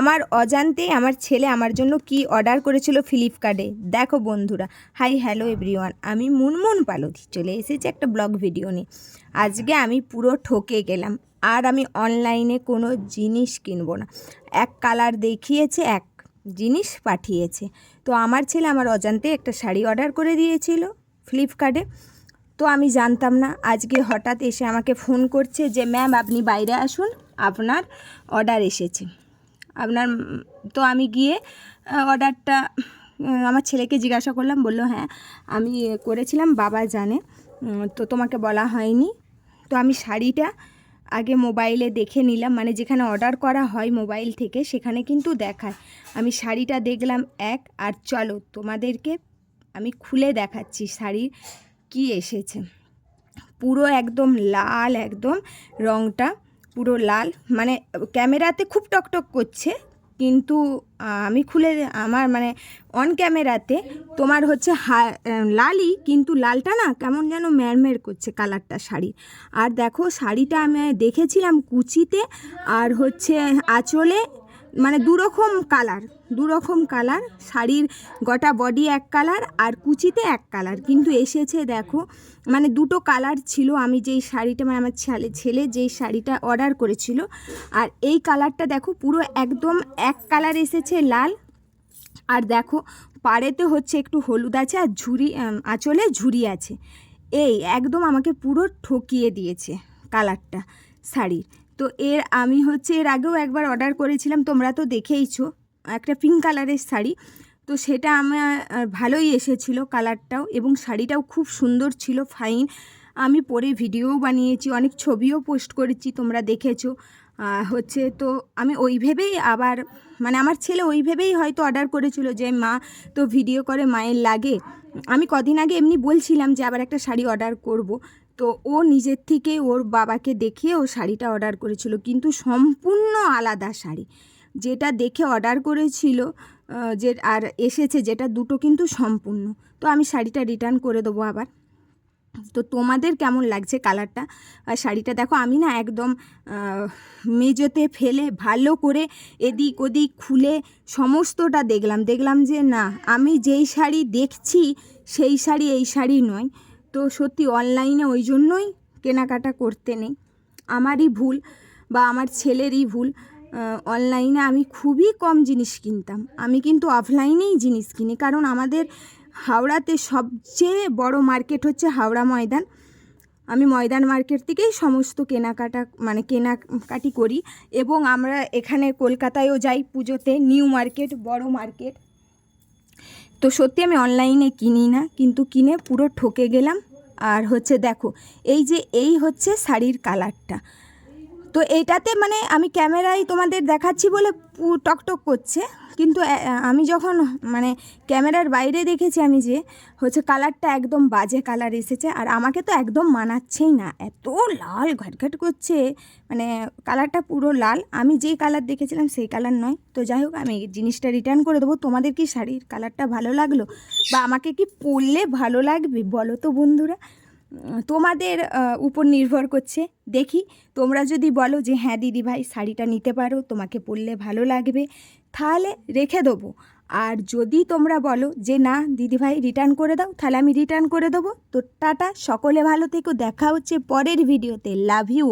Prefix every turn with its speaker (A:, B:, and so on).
A: আমার অজান্তে আমার ছেলে আমার জন্য কি অর্ডার করেছিল ফ্লিপকার্টে। দেখো বন্ধুরা, হাই হ্যালো এভরিওয়ান, আমি মুনমুন পালতি চলে এসেছি একটা ব্লগ ভিডিও নিয়ে। আজকে আমি পুরো ঠকে গেলাম, আর আমি অনলাইনে কোনো জিনিস কিনবো না। এক কালার দেখিয়েছে, এক জিনিস পাঠিয়েছে। তো আমার ছেলে আমার অজান্তে একটা শাড়ি অর্ডার করে দিয়েছিল ফ্লিপকার্টে। তো আমি জানতাম না, আজকে হঠাৎ এসে আমাকে ফোন করছে যে ম্যাম আপনি বাইরে আসুন, আপনার অর্ডার এসেছে আপনার। তো আমি গিয়ে অর্ডারটা আমার ছেলেকে জিজ্ঞাসা করলাম, বললো হ্যাঁ আমি করেছিলাম, বাবা জানে, তো তোমাকে বলা হয়নি। তো আমি শাড়িটা আগে মোবাইলে দেখে নিলাম, মানে যেখানে অর্ডার করা হয় মোবাইল থেকে সেখানে কিন্তু দেখায়। আমি শাড়িটা দেখলাম আর চলো তোমাদেরকে আমি খুলে দেখাচ্ছি শাড়ির কি এসেছে। পুরো একদম লাল, একদম রঙটা পুরো লাল, মানে ক্যামেরাতে খুব টকটক করছে, কিন্তু আমি খুলে আমার মানে অন ক্যামেরাতে তোমার হচ্ছে লালই, কিন্তু লালটা না কেমন যেন ম্যারমের করছে কালারটা শাড়ি। আর দেখো শাড়িটা আমি দেখেছিলাম কুচিতে আর হচ্ছে আঁচলে, মানে দুরকম কালার শাড়ির, গোটা বডি এক কালার আর কুচিতে এক কালার, কিন্তু এসেছে দেখো মানে দুটো কালার ছিল। আমি যেই শাড়িটা মানে আমার ছেলে যেই শাড়িটা অর্ডার করেছিল, আর এই কালারটা দেখো পুরো একদম এক কালার এসেছে লাল। আর দেখো পাড়েতে হচ্ছে একটু হলুদ আছে, আর আঁচলে ঝুরি আছে। এই একদম আমাকে পুরো ঠকিয়ে দিয়েছে কালারটা শাড়ির। তো আমি হচ্ছে এর আগেও একবার অর্ডার করেছিলাম, তোমরা তো দেখেইছো, একটা পিঙ্ক কালারের শাড়ি। তো সেটা আমার ভালোই এসেছিলো কালারটাও, এবং শাড়িটাও খুব সুন্দর ছিল, ফাইন। আমি পরে ভিডিও বানিয়েছি, অনেক ছবিও পোস্ট করেছি, তোমরা দেখেছো হচ্ছে। তো আমি ওই ভেবেই আবার মানে আমার ছেলে ওই ভেবেই হয়তো অর্ডার করেছিল যে মা তো ভিডিও করে মায়ের লাগে। আমি কদিন আগে এমনি বলছিলাম যে আবার একটা শাড়ি অর্ডার করব, তো ও নিজের থেকে ওর বাবাকে দেখিয়ে ও শাড়িটা অর্ডার করেছিল, কিন্তু সম্পূর্ণ আলাদা শাড়ি। যেটা দেখে অর্ডার করেছিল যে আর এসেছে যেটা, দুটো কিন্তু সম্পূর্ণ। তো আমি শাড়িটা রিটার্ন করে দেবো আবার। তো তোমাদের কেমন লাগছে কালারটা আর শাড়িটা? দেখো আমি না একদম মেজোতে ফেলে ভালো করে এদিক ওদিক খুলে সমস্তটা দেখলাম যে না, আমি যেই শাড়ি দেখছি সেই শাড়ি এই শাড়ি নয়। তো সত্যি অনলাইনে ওই জন্যই কেনাকাটা করতে নেই, আমারই ভুল বা আমার ছেলেরই ভুল। অনলাইনে আমি খুবই কম জিনিস কিনতাম, আমি কিন্তু অফলাইনেই জিনিস কিনি, কারণ আমাদের হাওড়াতে সবচেয়ে বড় মার্কেট হচ্ছে হাওড়া ময়দান। আমি ময়দান মার্কেট থেকেই সমস্ত কেনাকাটি করি, এবং আমরা এখানে কলকাতায়ও যাই পুজোতে, নিউ মার্কেট, বড় মার্কেট। তো সত্যি আমি অনলাইনে কিনি না, কিন্তু কিনে পুরো ঠকে গেলাম। আর হচ্ছে দেখো এই হচ্ছে শাড়ির কালারটা। তো এইটাতে মানে আমি ক্যামেরায় তোমাদের দেখাচ্ছি বলে টকটক করছে, কিন্তু আমি যখন মানে ক্যামেরার বাইরে দেখেছি আমি যে হচ্ছে কালারটা একদম বাজে কালার এসেছে, আর আমাকে তো একদম মানাচ্ছেই না, এত লাল ঘাটঘাট করছে, মানে কালারটা পুরো লাল। আমি যেই কালার দেখেছিলাম সেই কালার নয়। তো যাই হোক, আমি জিনিসটা রিটার্ন করে দেবো। তোমাদের কি শাড়ির কালারটা ভালো লাগলো, বা আমাকে কি পরলে ভালো লাগবে বলো তো বন্ধুরা? তোমাদের উপর নির্ভর করছে। দেখি তোমরা যদি বলো যে হ্যাঁ দিদিভাই শাড়িটা নিতে পারো, তোমাকে পরলে ভালো লাগবে, তাহলে রেখে দেবো। আর যদি তোমরা বলো যে না দিদিভাই রিটার্ন করে দাও, তাহলে আমি রিটার্ন করে দেবো। তো টাটা, সকলে ভালো থেকো, দেখা হচ্ছে পরের ভিডিওতে। Love you.